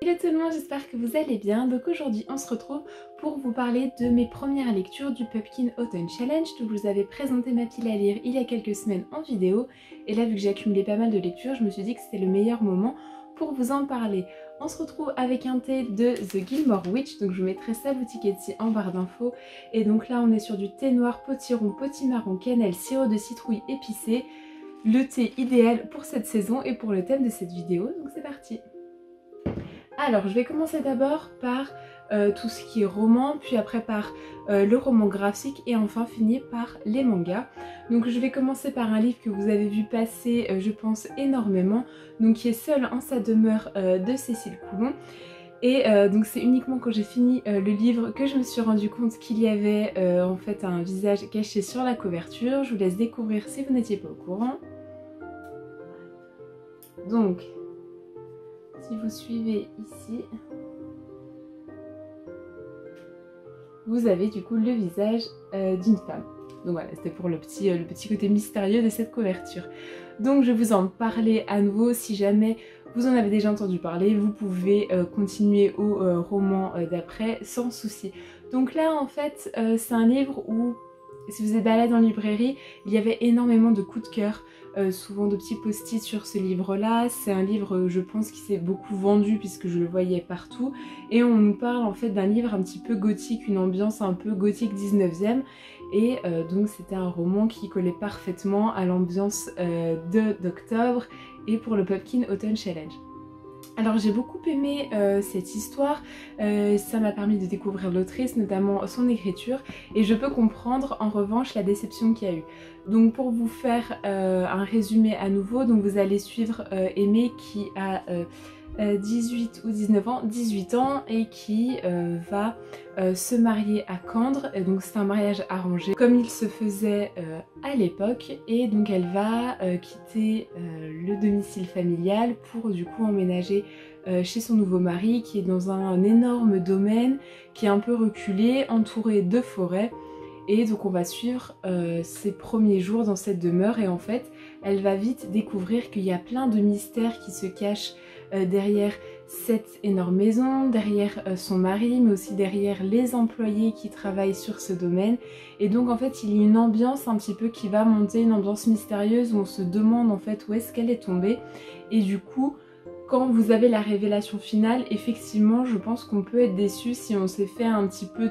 Hello tout le monde, j'espère que vous allez bien. Donc aujourd'hui on se retrouve pour vous parler de mes premières lectures du Pumpkin Autumn Challenge. Donc je vous avais présenté ma pile à lire il y a quelques semaines en vidéo. Et là vu que j'ai accumulé pas mal de lectures, je me suis dit que c'était le meilleur moment pour vous en parler. On se retrouve avec un thé de The Gilmore Witch, donc je vous mettrai sa boutique Etsy en barre d'infos. Et donc là on est sur du thé noir, potiron, potimarron, cannelle, sirop de citrouille épicé. Le thé idéal pour cette saison et pour le thème de cette vidéo, donc c'est parti. Alors je vais commencer d'abord par tout ce qui est roman, puis après par le roman graphique et enfin finir par les mangas. Donc je vais commencer par un livre que vous avez vu passer je pense énormément, donc qui est Seule en sa demeure de Cécile Coulon. Et donc c'est uniquement quand j'ai fini le livre que je me suis rendu compte qu'il y avait en fait un visage caché sur la couverture. Je vous laisse découvrir si vous n'étiez pas au courant. Donc si vous suivez ici, vous avez du coup le visage d'une femme. Donc voilà, c'était pour le petit côté mystérieux de cette couverture. Donc je vais vous en parler à nouveau. Si jamais vous en avez déjà entendu parler, vous pouvez continuer au roman d'après sans souci. Donc là en fait c'est un livre où, si vous êtes baladé en librairie, il y avait énormément de coups de cœur, souvent de petits post-it sur ce livre-là. C'est un livre, je pense, qui s'est beaucoup vendu puisque je le voyais partout. Et on nous parle en fait d'un livre un petit peu gothique, une ambiance un peu gothique 19e. Et donc c'était un roman qui collait parfaitement à l'ambiance d'octobre et pour le Pumpkin Autumn Challenge. Alors j'ai beaucoup aimé cette histoire, ça m'a permis de découvrir l'autrice, notamment son écriture, et je peux comprendre en revanche la déception qu'il y a eu. Donc pour vous faire un résumé à nouveau, donc vous allez suivre Aimée qui a 18 ou 19 ans, 18 ans et qui va se marier à Candre. Et donc c'est un mariage arrangé comme il se faisait à l'époque, et donc elle va quitter le domicile familial pour du coup emménager chez son nouveau mari qui est dans un énorme domaine qui est un peu reculé, entouré de forêts. Et donc on va suivre ses premiers jours dans cette demeure, et en fait elle va vite découvrir qu'il y a plein de mystères qui se cachent derrière cette énorme maison, derrière son mari, mais aussi derrière les employés qui travaillent sur ce domaine. Et donc en fait il y a une ambiance un petit peu qui va monter, une ambiance mystérieuse où on se demande en fait où est-ce qu'elle est tombée. Et du coup, quand vous avez la révélation finale, effectivement je pense qu'on peut être déçu si on s'est fait un petit peu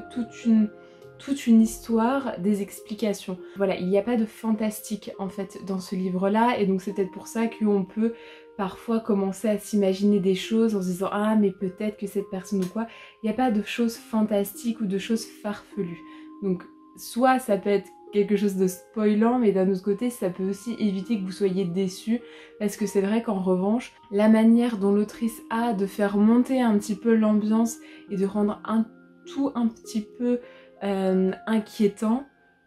toute une histoire, des explications. Voilà, il n'y a pas de fantastique en fait dans ce livre-là, et donc c'est peut-être pour ça qu'on peut parfois commencer à s'imaginer des choses en se disant « Ah, mais peut-être que cette personne ou quoi ». Il n'y a pas de choses fantastiques ou de choses farfelues. Donc soit ça peut être quelque chose de spoilant, mais d'un autre côté ça peut aussi éviter que vous soyez déçus, parce que c'est vrai qu'en revanche, la manière dont l'autrice a de faire monter un petit peu l'ambiance et de rendre tout un petit peu inquiétant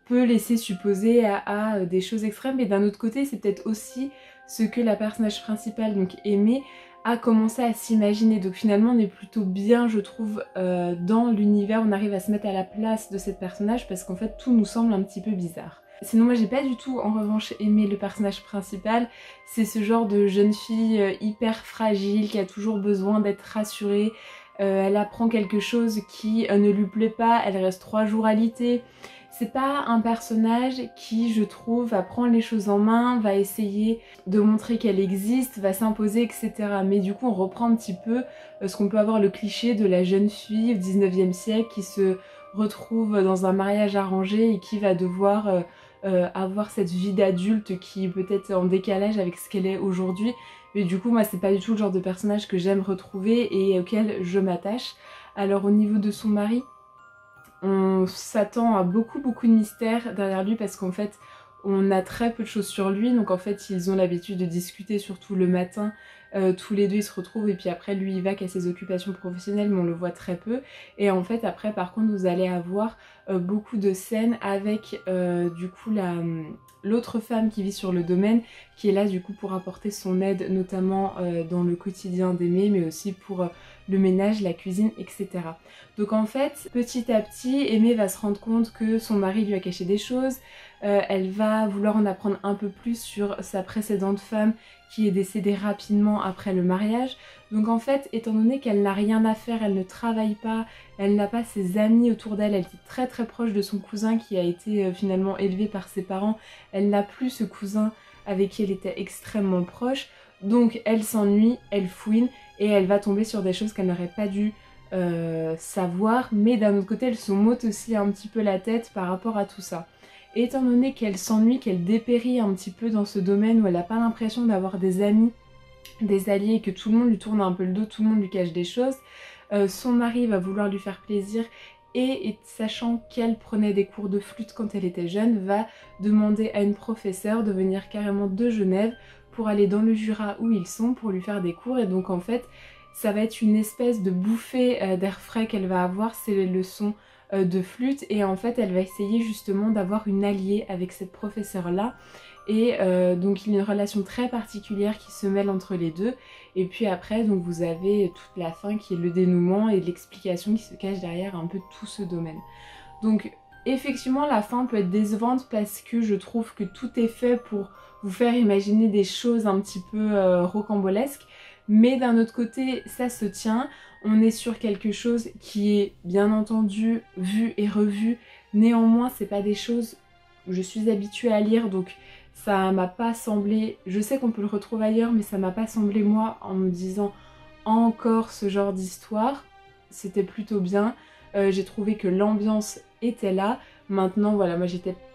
peut laisser supposer à des choses extrêmes. Mais d'un autre côté c'est peut-être aussi ce que la personnage principale, donc Aimée, a commencé à s'imaginer. Donc finalement on est plutôt bien, je trouve, dans l'univers, on arrive à se mettre à la place de cette personnage, parce qu'en fait tout nous semble un petit peu bizarre. Sinon moi j'ai pas du tout en revanche aimé le personnage principal. C'est ce genre de jeune fille hyper fragile qui a toujours besoin d'être rassurée. Elle apprend quelque chose qui ne lui plaît pas, elle reste 3 jours alitée. C'est pas un personnage qui, je trouve, va prendre les choses en main, va essayer de montrer qu'elle existe, va s'imposer, etc. Mais du coup on reprend un petit peu ce qu'on peut avoir, le cliché de la jeune fille au 19e siècle qui se retrouve dans un mariage arrangé et qui va devoir avoir cette vie d'adulte qui est peut-être en décalage avec ce qu'elle est aujourd'hui. Mais du coup moi c'est pas du tout le genre de personnage que j'aime retrouver et auquel je m'attache. Alors au niveau de son mari, on s'attend à beaucoup de mystères derrière lui, parce qu'en fait on a très peu de choses sur lui. Donc en fait ils ont l'habitude de discuter surtout le matin, tous les deux ils se retrouvent, et puis après lui il va qu'à ses occupations professionnelles, mais on le voit très peu. Et en fait après par contre vous allez avoir beaucoup de scènes avec du coup l'autre femme qui vit sur le domaine, qui est là du coup pour apporter son aide, notamment dans le quotidien d'Aimée, mais aussi pour le ménage, la cuisine, etc. Donc en fait, petit à petit, Aimée va se rendre compte que son mari lui a caché des choses, Elle va vouloir en apprendre un peu plus sur sa précédente femme qui est décédée rapidement après le mariage. Donc en fait, étant donné qu'elle n'a rien à faire, elle ne travaille pas, elle n'a pas ses amis autour d'elle, elle était très très proche de son cousin qui a été finalement élevé par ses parents, elle n'a plus ce cousin avec qui elle était extrêmement proche, donc elle s'ennuie, elle fouine et elle va tomber sur des choses qu'elle n'aurait pas dû savoir, mais d'un autre côté elle se m'ôte aussi un petit peu la tête par rapport à tout ça. Et étant donné qu'elle s'ennuie, qu'elle dépérit un petit peu dans ce domaine où elle n'a pas l'impression d'avoir des amis, des alliés, et que tout le monde lui tourne un peu le dos, tout le monde lui cache des choses, son mari va vouloir lui faire plaisir et sachant qu'elle prenait des cours de flûte quand elle était jeune, va demander à une professeure de venir carrément de Genève pour aller dans le Jura où ils sont pour lui faire des cours. Et donc en fait ça va être une espèce de bouffée d'air frais qu'elle va avoir, c'est les leçons de flûte, et en fait elle va essayer justement d'avoir une alliée avec cette professeure là. Et donc il y a une relation très particulière qui se mêle entre les deux. Et puis après donc vous avez toute la fin qui est le dénouement et l'explication qui se cache derrière un peu tout ce domaine. Donc effectivement la fin peut être décevante parce que je trouve que tout est fait pour vous faire imaginer des choses un petit peu rocambolesques. Mais d'un autre côté ça se tient, on est sur quelque chose qui est bien entendu vu et revu. Néanmoins c'est pas des choses où je suis habituée à lire, donc ça m'a pas semblé, je sais qu'on peut le retrouver ailleurs, mais ça m'a pas semblé moi en me disant encore ce genre d'histoire. C'était plutôt bien, j'ai trouvé que l'ambiance était là. Maintenant voilà, moi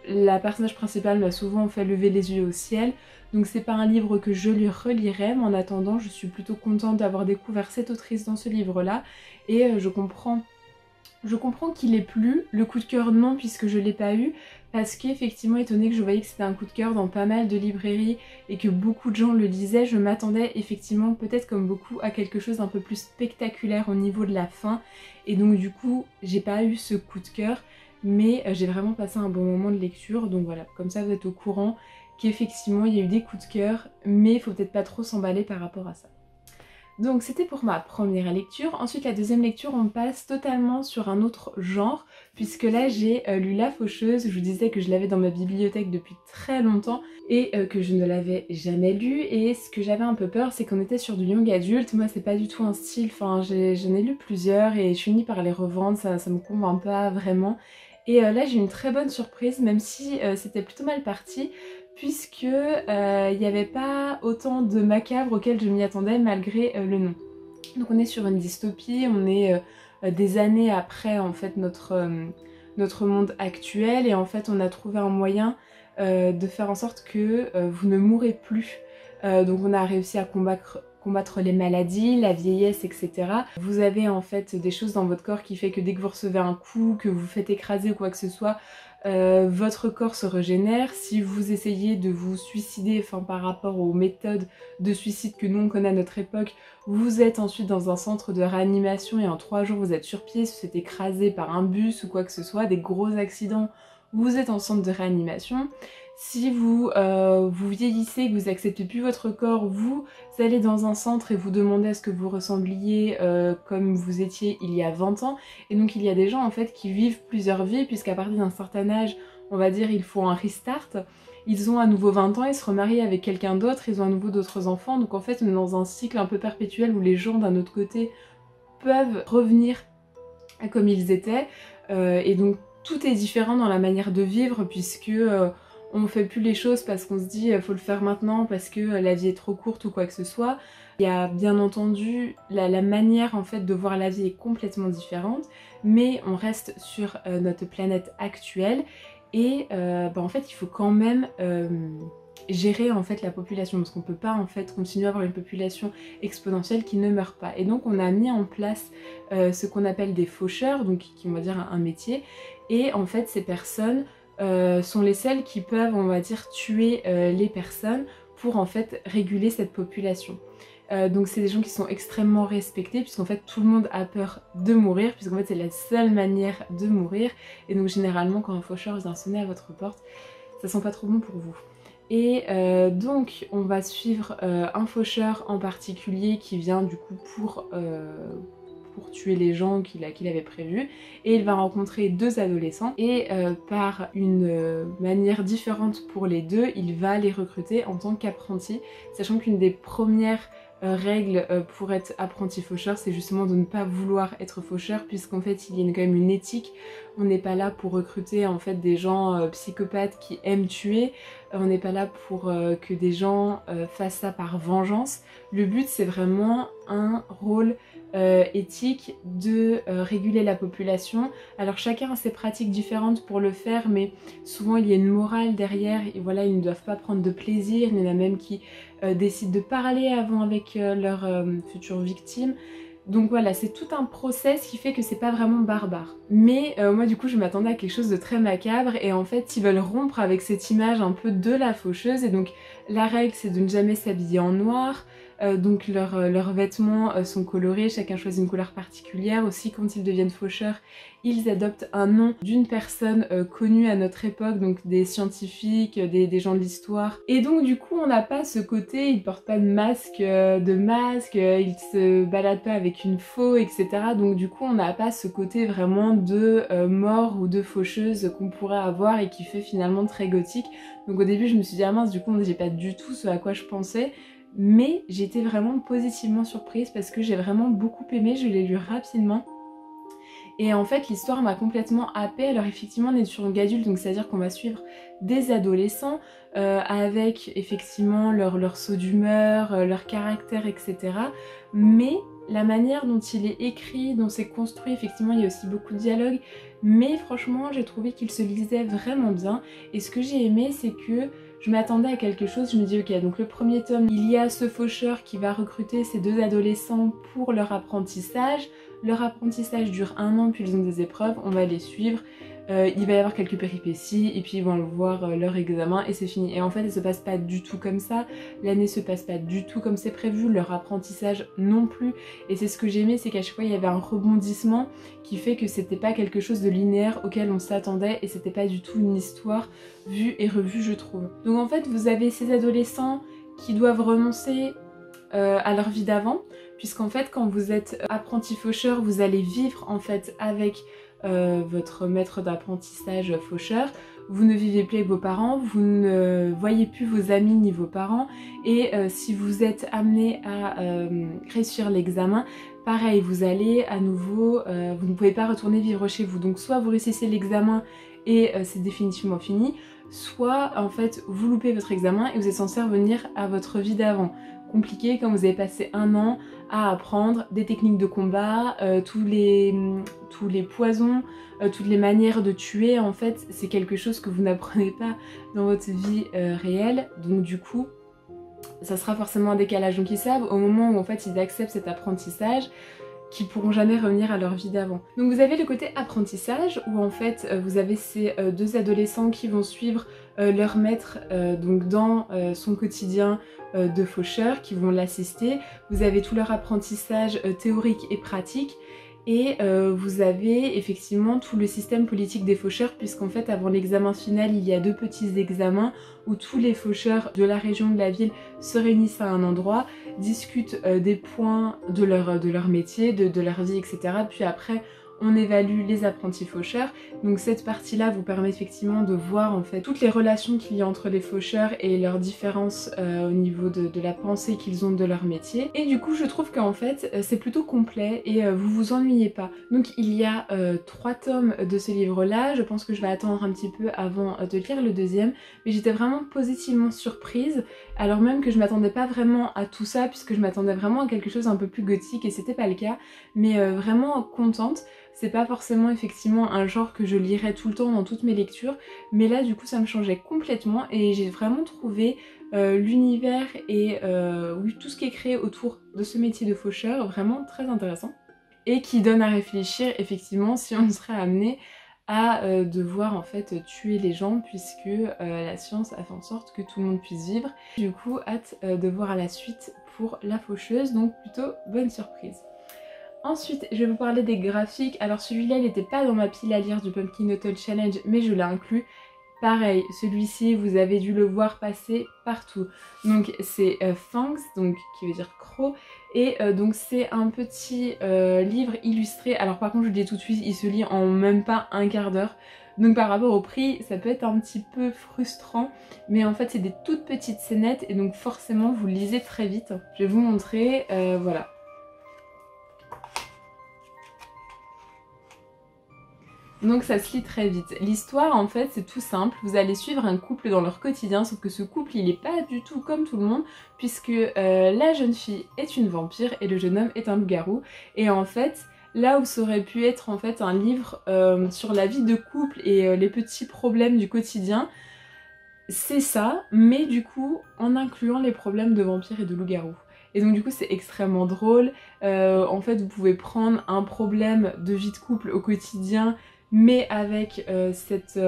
la personnage principale m'a souvent fait lever les yeux au ciel, donc c'est pas un livre que je lui relirai, mais en attendant je suis plutôt contente d'avoir découvert cette autrice dans ce livre là, et je comprends qu'il ait plu, le coup de cœur non puisque je l'ai pas eu, parce qu'effectivement étant donné que je voyais que c'était un coup de cœur dans pas mal de librairies et que beaucoup de gens le lisaient, je m'attendais effectivement peut-être comme beaucoup à quelque chose d'un peu plus spectaculaire au niveau de la fin, et donc du coup j'ai pas eu ce coup de cœur, mais j'ai vraiment passé un bon moment de lecture, donc voilà, comme ça vous êtes au courant qu'effectivement il y a eu des coups de cœur, mais il faut peut-être pas trop s'emballer par rapport à ça. Donc c'était pour ma première lecture. Ensuite la deuxième lecture on passe totalement sur un autre genre, puisque là j'ai lu La Faucheuse. Je vous disais que je l'avais dans ma bibliothèque depuis très longtemps et que je ne l'avais jamais lu, et ce que j'avais un peu peur c'est qu'on était sur du young adulte. Moi c'est pas du tout un style, enfin j'en ai lu plusieurs et je finis par les revendre, ça me convainc pas vraiment. Et là j'ai eu une très bonne surprise, même si c'était plutôt mal parti, puisque il n'y avait pas autant de macabre auquel je m'y attendais malgré le nom. Donc on est sur une dystopie, on est des années après en fait notre monde actuel, et en fait on a trouvé un moyen de faire en sorte que vous ne mourrez plus. Donc on a réussi à combattre les maladies, la vieillesse, etc. Vous avez en fait des choses dans votre corps qui fait que dès que vous recevez un coup, que vous faites écraser ou quoi que ce soit, votre corps se régénère. Si vous essayez de vous suicider, enfin par rapport aux méthodes de suicide que nous on connaît à notre époque, vous êtes ensuite dans un centre de réanimation et en 3 jours vous êtes sur pied, si vous êtes écrasé par un bus ou quoi que ce soit, des gros accidents, vous êtes en centre de réanimation. Si vous vieillissez, que vous acceptez plus votre corps, vous allez dans un centre et vous demandez à ce que vous ressembliez comme vous étiez il y a 20 ans. Et donc il y a des gens en fait qui vivent plusieurs vies, puisqu'à partir d'un certain âge, on va dire, il faut un restart. Ils ont à nouveau 20 ans, ils se remarient avec quelqu'un d'autre, ils ont à nouveau d'autres enfants. Donc en fait on est dans un cycle un peu perpétuel où les gens d'un autre côté peuvent revenir comme ils étaient. Et donc tout est différent dans la manière de vivre, puisque on fait plus les choses parce qu'on se dit faut le faire maintenant parce que la vie est trop courte ou quoi que ce soit. Il y a bien entendu la manière en fait de voir la vie est complètement différente, mais on reste sur notre planète actuelle, et en fait il faut quand même gérer en fait la population, parce qu'on peut pas en fait continuer à avoir une population exponentielle qui ne meurt pas. Et donc on a mis en place ce qu'on appelle des faucheurs, donc qui on va dire un métier, et en fait ces personnes sont les seuls qui peuvent, on va dire, tuer les personnes pour en fait réguler cette population. Donc c'est des gens qui sont extrêmement respectés, puisqu'en fait tout le monde a peur de mourir, puisqu'en fait c'est la seule manière de mourir, et donc généralement quand un faucheur vient sonner à votre porte, ça sent pas trop bon pour vous. Et donc on va suivre un faucheur en particulier qui vient du coup pour tuer les gens qu'il avait prévus. Et il va rencontrer deux adolescents et par une manière différente pour les deux, il va les recruter en tant qu'apprentis, sachant qu'une des premières règle pour être apprenti faucheur, c'est justement de ne pas vouloir être faucheur, puisqu'en fait il y a quand même une éthique. On n'est pas là pour recruter en fait des gens psychopathes qui aiment tuer, on n'est pas là pour que des gens fassent ça par vengeance. Le but c'est vraiment un rôle éthique de réguler la population. Alors chacun a ses pratiques différentes pour le faire, mais souvent il y a une morale derrière, et voilà, ils ne doivent pas prendre de plaisir. Il y en a même qui décident de parler avant avec leurs futures victimes. Donc voilà, c'est tout un process qui fait que c'est pas vraiment barbare. Mais moi du coup je m'attendais à quelque chose de très macabre, et en fait ils veulent rompre avec cette image un peu de la faucheuse, et donc la règle c'est de ne jamais s'habiller en noir. Donc leurs vêtements sont colorés, chacun choisit une couleur particulière. Aussi quand ils deviennent faucheurs, ils adoptent un nom d'une personne connue à notre époque, donc des scientifiques, des gens de l'histoire. Et donc du coup on n'a pas ce côté, ils portent pas de masque, ils se baladent pas avec une faux, etc. Donc du coup on n'a pas ce côté vraiment de mort ou de faucheuse qu'on pourrait avoir et qui fait finalement très gothique. Donc au début je me suis dit ah mince, du coup j'ai pas du tout ce à quoi je pensais. Mais j'ai été vraiment positivement surprise parce que j'ai vraiment beaucoup aimé, je l'ai lu rapidement. Et en fait l'histoire m'a complètement happée. Alors effectivement on est sur une adulte, donc c'est à dire qu'on va suivre des adolescents avec effectivement leur saut d'humeur, leur caractère, etc. Mais la manière dont il est écrit, dont c'est construit, effectivement il y a aussi beaucoup de dialogue, mais franchement j'ai trouvé qu'il se lisait vraiment bien. Et ce que j'ai aimé c'est que je m'attendais à quelque chose, je me dis ok, donc le premier tome, il y a ce faucheur qui va recruter ces deux adolescents pour leur apprentissage. Leur apprentissage dure 1 an, puis ils ont des épreuves, on va les suivre. Il va y avoir quelques péripéties, et puis ils vont voir leur examen, et c'est fini. Et en fait, ça se passe pas du tout comme ça. L'année se passe pas du tout comme c'est prévu, leur apprentissage non plus. Et c'est ce que j'aimais, c'est qu'à chaque fois, il y avait un rebondissement qui fait que c'était pas quelque chose de linéaire auquel on s'attendait, et c'était pas du tout une histoire vue et revue, je trouve. Donc en fait, vous avez ces adolescents qui doivent renoncer à leur vie d'avant, puisqu'en fait quand vous êtes apprenti faucheur, vous allez vivre en fait avec votre maître d'apprentissage faucheur. Vous ne vivez plus avec vos parents, vous ne voyez plus vos amis ni vos parents, et si vous êtes amené à réussir l'examen, pareil, vous allez à nouveau, vous ne pouvez pas retourner vivre chez vous. Donc soit vous réussissez l'examen et c'est définitivement fini, soit en fait vous loupez votre examen et vous êtes censé revenir à votre vie d'avant. Compliqué quand vous avez passé 1 an à apprendre des techniques de combat, tous les poisons, toutes les manières de tuer. En fait c'est quelque chose que vous n'apprenez pas dans votre vie réelle, donc du coup ça sera forcément un décalage. Donc ils savent au moment où en fait ils acceptent cet apprentissage qui pourront jamais revenir à leur vie d'avant. Donc vous avez le côté apprentissage où en fait vous avez ces deux adolescents qui vont suivre leur maître donc dans son quotidien de faucheur, qui vont l'assister. Vous avez tout leur apprentissage théorique et pratique. Et vous avez effectivement tout le système politique des faucheurs, puisqu'en fait avant l'examen final il y a 2 petits examens où tous les faucheurs de la région, de la ville se réunissent à un endroit, discutent des points de leur métier, de leur vie, etc. Puis après on évalue les apprentis faucheurs. Donc cette partie-là vous permet effectivement de voir en fait toutes les relations qu'il y a entre les faucheurs et leurs différences au niveau de la pensée qu'ils ont de leur métier. Et du coup je trouve qu'en fait c'est plutôt complet et vous vous ennuyez pas. Donc il y a 3 tomes de ce livre-là. Je pense que je vais attendre un petit peu avant de lire le deuxième, mais j'étais vraiment positivement surprise, alors même que je m'attendais pas vraiment à tout ça, puisque je m'attendais vraiment à quelque chose un peu plus gothique et c'était pas le cas, mais vraiment contente. C'est pas forcément effectivement un genre que je lirais tout le temps dans toutes mes lectures, mais là du coup ça me changeait complètement et j'ai vraiment trouvé l'univers et oui, tout ce qui est créé autour de ce métier de faucheur vraiment très intéressant et qui donne à réfléchir effectivement si on serait amené à devoir en fait tuer les gens, puisque la science a fait en sorte que tout le monde puisse vivre. Du coup hâte de voir à la suite pour La Faucheuse, donc plutôt bonne surprise. Ensuite, je vais vous parler des graphiques. Alors celui-là, il n'était pas dans ma pile à lire du Pumpkin Autumn Challenge, mais je l'ai inclus. Pareil, celui-ci, vous avez dû le voir passer partout. Donc c'est Fangs, donc qui veut dire croc, et donc c'est un petit livre illustré. Alors par contre, je vous le dis tout de suite, il se lit en même pas un quart d'heure. Donc par rapport au prix, ça peut être un petit peu frustrant, mais en fait c'est des toutes petites scénettes et donc forcément vous le lisez très vite. Je vais vous montrer, voilà. Donc ça se lit très vite. L'histoire en fait c'est tout simple, vous allez suivre un couple dans leur quotidien, sauf que ce couple il est pas du tout comme tout le monde, puisque la jeune fille est une vampire et le jeune homme est un loup-garou. Et en fait, là où ça aurait pu être en fait un livre sur la vie de couple et les petits problèmes du quotidien, c'est ça, mais du coup en incluant les problèmes de vampires et de loup-garou. Et donc du coup c'est extrêmement drôle, en fait vous pouvez prendre un problème de vie de couple au quotidien, mais avec cette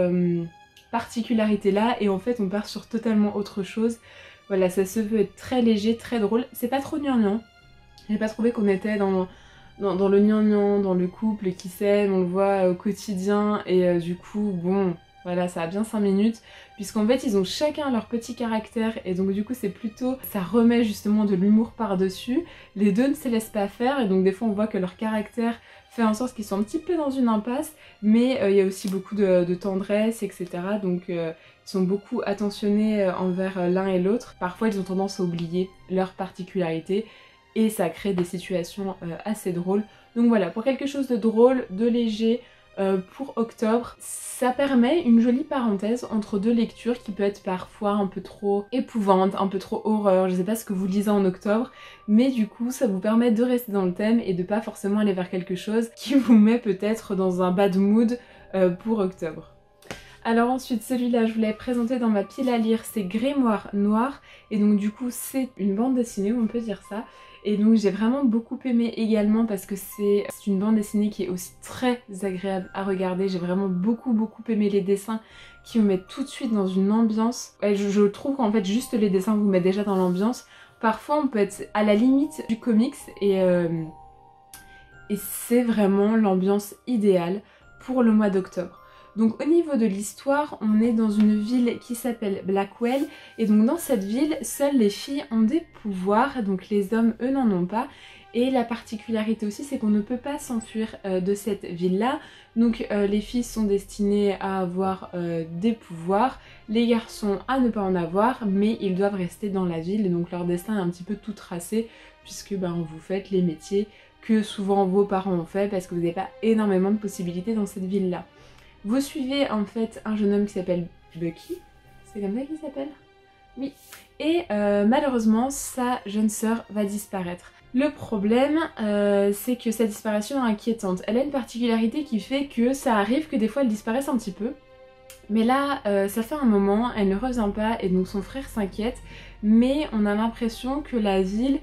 particularité là, et en fait on part sur totalement autre chose. Voilà, ça se veut être très léger, très drôle, c'est pas trop gnangnan. J'ai pas trouvé qu'on était dans le gnangnan, dans le couple qui s'aime, on le voit au quotidien, et du coup bon... Voilà, ça a bien 5 minutes, puisqu'en fait ils ont chacun leur petit caractère et donc du coup c'est plutôt, ça remet justement de l'humour par-dessus. Les deux ne se laissent pas faire et donc des fois on voit que leur caractère fait en sorte qu'ils sont un petit peu dans une impasse, mais il y a aussi beaucoup de tendresse, etc. Donc ils sont beaucoup attentionnés envers l'un et l'autre. Parfois ils ont tendance à oublier leurs particularités et ça crée des situations assez drôles. Donc voilà, pour quelque chose de drôle, de léger, pour octobre, ça permet une jolie parenthèse entre deux lectures qui peut être parfois un peu trop épouvante, un peu trop horreur, je sais pas ce que vous lisez en octobre, mais du coup ça vous permet de rester dans le thème et de pas forcément aller vers quelque chose qui vous met peut-être dans un bad mood pour octobre. Alors ensuite celui-là je vous l'ai présenté dans ma pile à lire, c'est Grimoire Noir et donc du coup c'est une bande dessinée, on peut dire ça. Et donc j'ai vraiment beaucoup aimé également parce que c'est une bande dessinée qui est aussi très agréable à regarder. J'ai vraiment beaucoup aimé les dessins qui vous mettent tout de suite dans une ambiance. Et je trouve qu'en fait juste les dessins vous mettent déjà dans l'ambiance. Parfois on peut être à la limite du comics et c'est vraiment l'ambiance idéale pour le mois d'octobre. Donc au niveau de l'histoire, on est dans une ville qui s'appelle Blackwell et donc dans cette ville, seules les filles ont des pouvoirs, donc les hommes eux n'en ont pas. Et la particularité aussi c'est qu'on ne peut pas s'enfuir de cette ville-là. Donc les filles sont destinées à avoir des pouvoirs, les garçons à ne pas en avoir, mais ils doivent rester dans la ville et donc leur destin est un petit peu tout tracé puisque vous faites les métiers que souvent vos parents ont fait parce que vous n'avez pas énormément de possibilités dans cette ville-là. Vous suivez en fait un jeune homme qui s'appelle Bucky, c'est comme ça qu'il s'appelle? Oui. Et malheureusement, sa jeune sœur va disparaître. Le problème, c'est que sa disparition est inquiétante. Elle a une particularité qui fait que ça arrive que des fois elle disparaisse un petit peu. Mais là, ça fait un moment, elle ne revient pas et donc son frère s'inquiète. Mais on a l'impression que la ville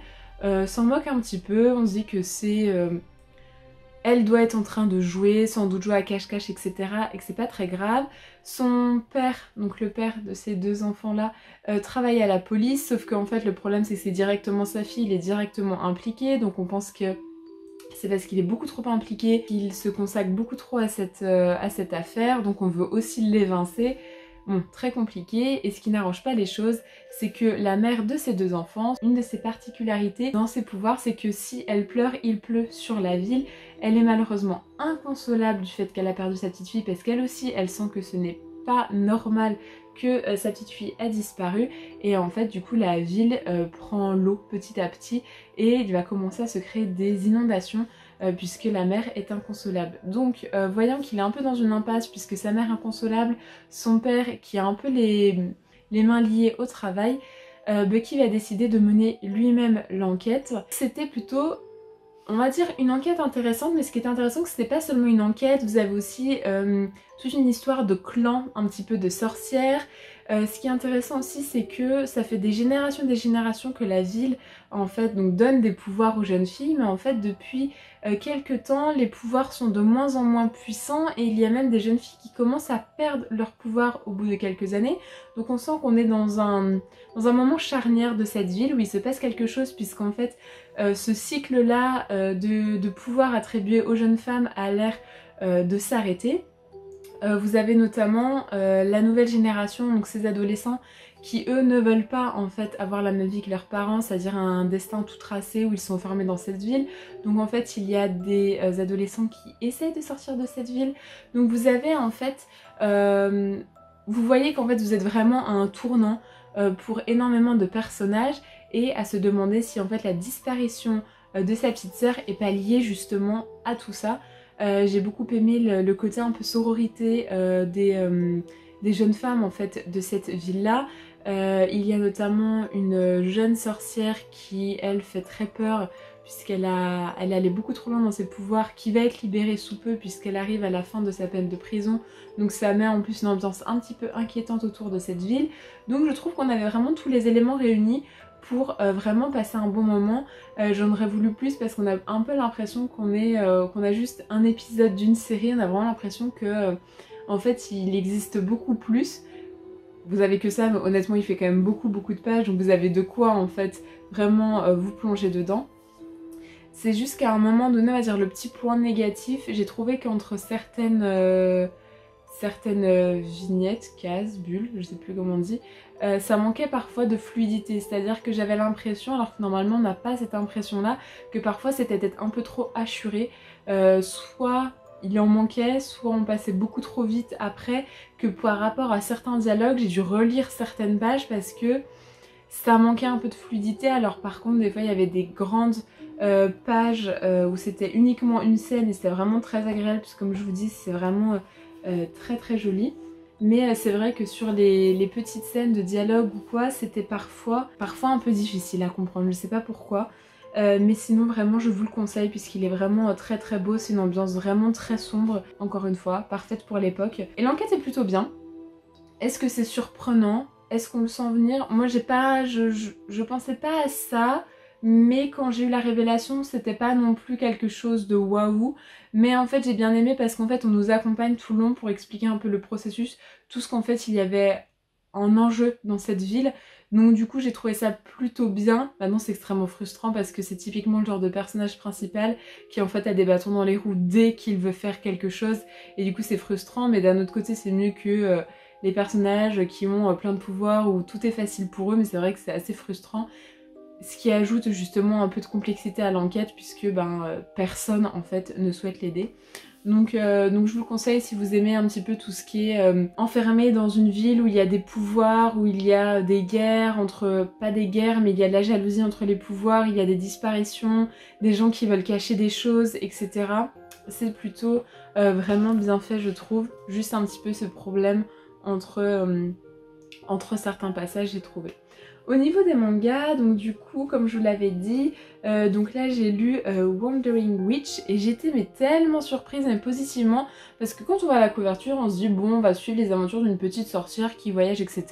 s'en moque un petit peu. On se dit que c'est... elle doit être en train de jouer, sans doute jouer à cache-cache, etc. et que c'est pas très grave. Son père, donc le père de ces deux enfants-là, travaille à la police, sauf qu'en fait le problème c'est que c'est directement sa fille, il est directement impliqué, donc on pense que c'est parce qu'il est beaucoup trop impliqué, qu'il se consacre beaucoup trop à cette affaire, donc on veut aussi l'évincer. Bon, très compliqué, et ce qui n'arrange pas les choses, c'est que la mère de ces deux enfants, une de ses particularités dans ses pouvoirs, c'est que si elle pleure, il pleut sur la ville. Elle est malheureusement inconsolable du fait qu'elle a perdu sa petite fille, parce qu'elle aussi, elle sent que ce n'est pas normal que sa petite fille a disparu, et en fait, du coup, la ville prend l'eau petit à petit, et il va commencer à se créer des inondations, puisque la mère est inconsolable. Donc voyant qu'il est un peu dans une impasse puisque sa mère est inconsolable, son père qui a un peu les mains liées au travail, Bucky va décider de mener lui-même l'enquête. C'était plutôt, on va dire, une enquête intéressante, mais ce qui est intéressant, c'est que c'était pas seulement une enquête, vous avez aussi toute une histoire de clan, un petit peu de sorcières. Ce qui est intéressant aussi, c'est que ça fait des générations que la ville en fait donc donne des pouvoirs aux jeunes filles, mais en fait depuis quelques temps les pouvoirs sont de moins en moins puissants et il y a même des jeunes filles qui commencent à perdre leurs pouvoirs au bout de quelques années. Donc on sent qu'on est dans un moment charnière de cette ville où il se passe quelque chose, puisqu'en fait ce cycle là de pouvoir attribué aux jeunes femmes a l'air de s'arrêter. Vous avez notamment la nouvelle génération, donc ces adolescents qui eux ne veulent pas en fait avoir la même vie que leurs parents, c'est-à-dire un destin tout tracé où ils sont enfermés dans cette ville. Donc en fait il y a des adolescents qui essayent de sortir de cette ville. Donc vous avez en fait, vous voyez qu'en fait vous êtes vraiment à un tournant pour énormément de personnages et à se demander si en fait la disparition de sa petite sœur est pas liée justement à tout ça. J'ai beaucoup aimé le côté un peu sororité des jeunes femmes en fait de cette ville-là. Il y a notamment une jeune sorcière qui elle fait très peur puisqu'elle elle allait beaucoup trop loin dans ses pouvoirs, qui va être libérée sous peu puisqu'elle arrive à la fin de sa peine de prison. Donc ça met en plus une ambiance un petit peu inquiétante autour de cette ville. Donc je trouve qu'on avait vraiment tous les éléments réunis pour vraiment passer un bon moment. J'en aurais voulu plus parce qu'on a un peu l'impression qu'on a juste un épisode d'une série. On a vraiment l'impression que en fait il existe beaucoup plus. Vous avez que ça, mais honnêtement il fait quand même beaucoup de pages, donc vous avez de quoi en fait vraiment vous plonger dedans. C'est juste qu'à un moment donné, on va dire le petit point négatif, j'ai trouvé qu'entre certaines vignettes, cases, bulles, je sais plus comment on dit, ça manquait parfois de fluidité, c'est-à-dire que j'avais l'impression, alors que normalement on n'a pas cette impression-là, que parfois c'était peut-être un peu trop hachuré, soit il en manquait, soit on passait beaucoup trop vite après, que par rapport à certains dialogues, j'ai dû relire certaines pages parce que ça manquait un peu de fluidité. Alors par contre des fois il y avait des grandes pages où c'était uniquement une scène et c'était vraiment très agréable, parce que comme je vous dis c'est vraiment très joli. Mais c'est vrai que sur les petites scènes de dialogue ou quoi, c'était parfois un peu difficile à comprendre, je sais pas pourquoi. Mais sinon vraiment je vous le conseille puisqu'il est vraiment très beau, c'est une ambiance vraiment très sombre, encore une fois, parfaite pour l'époque. Et l'enquête est plutôt bien. Est-ce que c'est surprenant? Est-ce qu'on le sent venir? Moi je pensais pas à ça, mais quand j'ai eu la révélation c'était pas non plus quelque chose de waouh. Mais en fait j'ai bien aimé parce qu'en fait on nous accompagne tout le long pour expliquer un peu le processus, tout ce qu'en fait il y avait en enjeu dans cette ville. Donc du coup j'ai trouvé ça plutôt bien. Maintenant c'est extrêmement frustrant parce que c'est typiquement le genre de personnage principal qui en fait a des bâtons dans les roues dès qu'il veut faire quelque chose. Et du coup c'est frustrant, mais d'un autre côté c'est mieux que les personnages qui ont plein de pouvoirs où tout est facile pour eux, mais c'est vrai que c'est assez frustrant. Ce qui ajoute justement un peu de complexité à l'enquête puisque personne en fait ne souhaite l'aider. Donc je vous le conseille si vous aimez un petit peu tout ce qui est enfermé dans une ville où il y a des pouvoirs, où il y a des guerres pas des guerres, mais il y a de la jalousie entre les pouvoirs, il y a des disparitions, des gens qui veulent cacher des choses, etc. C'est plutôt vraiment bien fait je trouve, juste un petit peu ce problème entre certains passages j'ai trouvé. Au niveau des mangas, donc du coup, comme je vous l'avais dit, donc là j'ai lu Wandering Witch et j'étais mais tellement surprise, mais positivement, parce que quand on voit la couverture, on se dit bon, on va suivre les aventures d'une petite sorcière qui voyage, etc.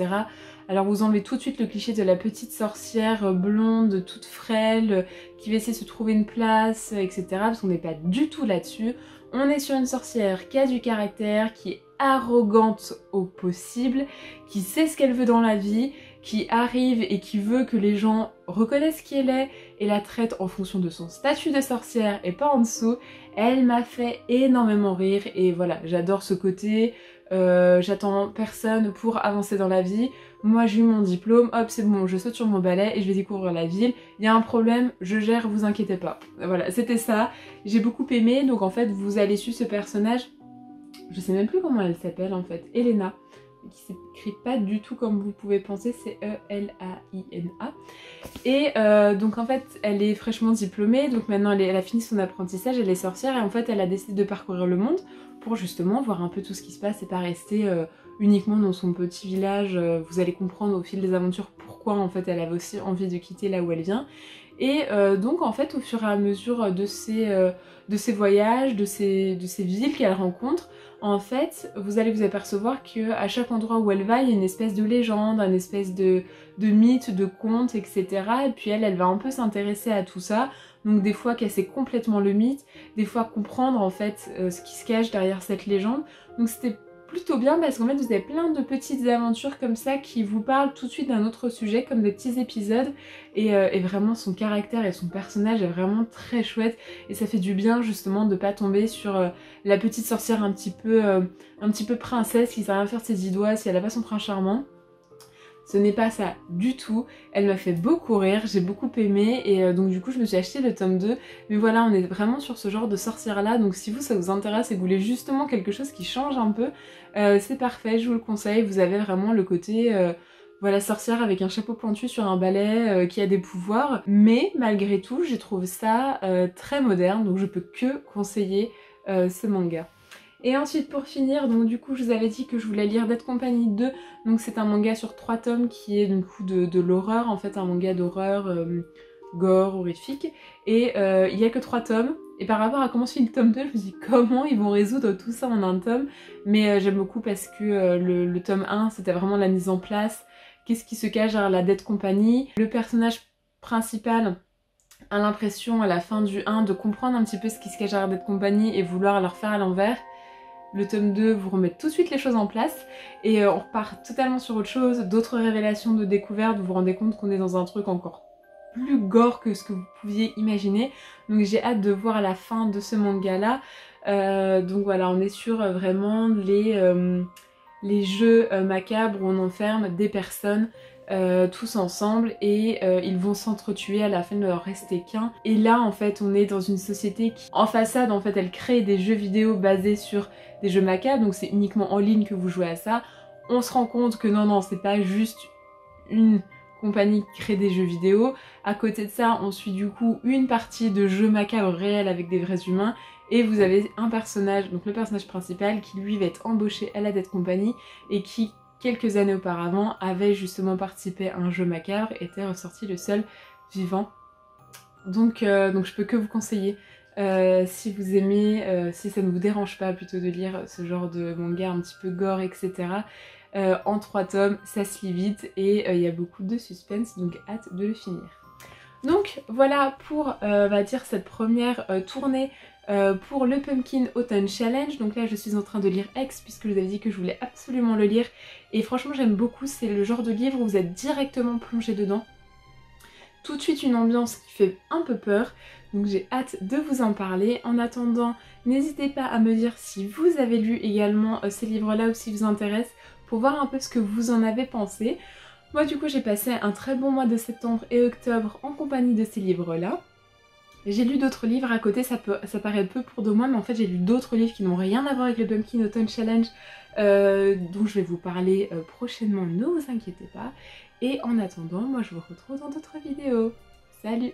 Alors vous enlevez tout de suite le cliché de la petite sorcière blonde, toute frêle, qui va essayer de se trouver une place, etc. Parce qu'on n'est pas du tout là-dessus. On est sur une sorcière qui a du caractère, qui est arrogante au possible, qui sait ce qu'elle veut dans la vie, qui arrive et qui veut que les gens reconnaissent qui elle est et la traitent en fonction de son statut de sorcière et pas en dessous. Elle m'a fait énormément rire et voilà, j'adore ce côté, j'attends personne pour avancer dans la vie. Moi j'ai eu mon diplôme, hop c'est bon, je saute sur mon balai et je vais découvrir la ville. Il y a un problème, je gère, vous inquiétez pas. Voilà, c'était ça. J'ai beaucoup aimé, donc en fait vous allez suivre ce personnage, je sais même plus comment elle s'appelle en fait, Elena, qui s'écrit pas du tout comme vous pouvez penser, c'est E-L-A-I-N-A. Et donc en fait elle est fraîchement diplômée, donc maintenant elle a fini son apprentissage, elle est sorcière et en fait elle a décidé de parcourir le monde pour justement voir un peu tout ce qui se passe et pas rester uniquement dans son petit village. Vous allez comprendre au fil des aventures pourquoi en fait elle avait aussi envie de quitter là où elle vient. Et donc en fait au fur et à mesure de ces voyages, de ces villes qu'elle rencontre, en fait vous allez vous apercevoir qu'à chaque endroit où elle va il y a une espèce de légende, une espèce de mythe, de conte, etc. Et puis elle va un peu s'intéresser à tout ça, donc des fois casser complètement le mythe, des fois comprendre en fait ce qui se cache derrière cette légende. Donc c'était plutôt bien parce qu'en fait vous avez plein de petites aventures comme ça qui vous parlent tout de suite d'un autre sujet, comme des petits épisodes, et vraiment son caractère et son personnage est vraiment très chouette et ça fait du bien justement de pas tomber sur la petite sorcière un petit peu princesse qui sait rien faire de ses 10 doigts si elle a pas son prince charmant. Ce n'est pas ça du tout, elle m'a fait beaucoup rire, j'ai beaucoup aimé et donc du coup je me suis acheté le tome 2. Mais voilà, on est vraiment sur ce genre de sorcière là, donc si vous ça vous intéresse et que vous voulez justement quelque chose qui change un peu, c'est parfait, je vous le conseille. Vous avez vraiment le côté voilà, sorcière avec un chapeau pointu sur un balai qui a des pouvoirs, mais malgré tout je trouve ça très moderne, donc je peux que conseiller ce manga. Et ensuite pour finir, donc du coup je vous avais dit que je voulais lire Dead Company 2, donc c'est un manga sur 3 tomes qui est du coup de l'horreur, en fait un manga d'horreur gore, horrifique, et il n'y a que 3 tomes, et par rapport à comment se finit le tome 2, je me dis comment ils vont résoudre tout ça en un tome, mais j'aime beaucoup parce que le tome 1 c'était vraiment la mise en place, qu'est-ce qui se cache derrière la Dead Company, le personnage principal a l'impression à la fin du 1 de comprendre un petit peu ce qui se cache derrière Dead Company et vouloir leur faire à l'envers. Le tome 2 vous remet tout de suite les choses en place et on repart totalement sur autre chose, d'autres révélations de découvertes, vous vous rendez compte qu'on est dans un truc encore plus gore que ce que vous pouviez imaginer. Donc j'ai hâte de voir la fin de ce manga là. Donc voilà, on est sur vraiment les jeux macabres où on enferme des personnes tous ensemble et ils vont s'entretuer, à la fin il ne leur rester qu'un. Et là en fait on est dans une société qui en façade en fait elle crée des jeux vidéo basés sur des jeux macabres, donc c'est uniquement en ligne que vous jouez à ça. On se rend compte que non c'est pas juste une compagnie qui crée des jeux vidéo. À côté de ça on suit du coup une partie de jeux macabres réels avec des vrais humains. Et vous avez un personnage, donc le personnage principal, qui lui va être embauché à la Dead Company et qui, quelques années auparavant, avait justement participé à un jeu macabre et était ressorti le seul vivant. Donc je peux que vous conseiller, si vous aimez, si ça ne vous dérange pas plutôt de lire ce genre de manga un petit peu gore, etc. En 3 tomes, ça se lit vite et il y a beaucoup de suspense, donc hâte de le finir. Donc voilà pour, on va dire, cette première tournée pour le Pumpkin Autumn Challenge. Donc là je suis en train de lire X puisque je vous avais dit que je voulais absolument le lire et franchement j'aime beaucoup, c'est le genre de livre où vous êtes directement plongé dedans. Tout de suite une ambiance qui fait un peu peur, donc j'ai hâte de vous en parler. En attendant, n'hésitez pas à me dire si vous avez lu également ces livres là ou si vous intéressent pour voir un peu ce que vous en avez pensé. Moi du coup j'ai passé un très bon mois de septembre et octobre en compagnie de ces livres là. J'ai lu d'autres livres à côté, ça paraît peu pour 2 mois, mais en fait j'ai lu d'autres livres qui n'ont rien à voir avec le Pumpkin Autumn Challenge, dont je vais vous parler prochainement, ne vous inquiétez pas. Et en attendant, moi je vous retrouve dans d'autres vidéos. Salut!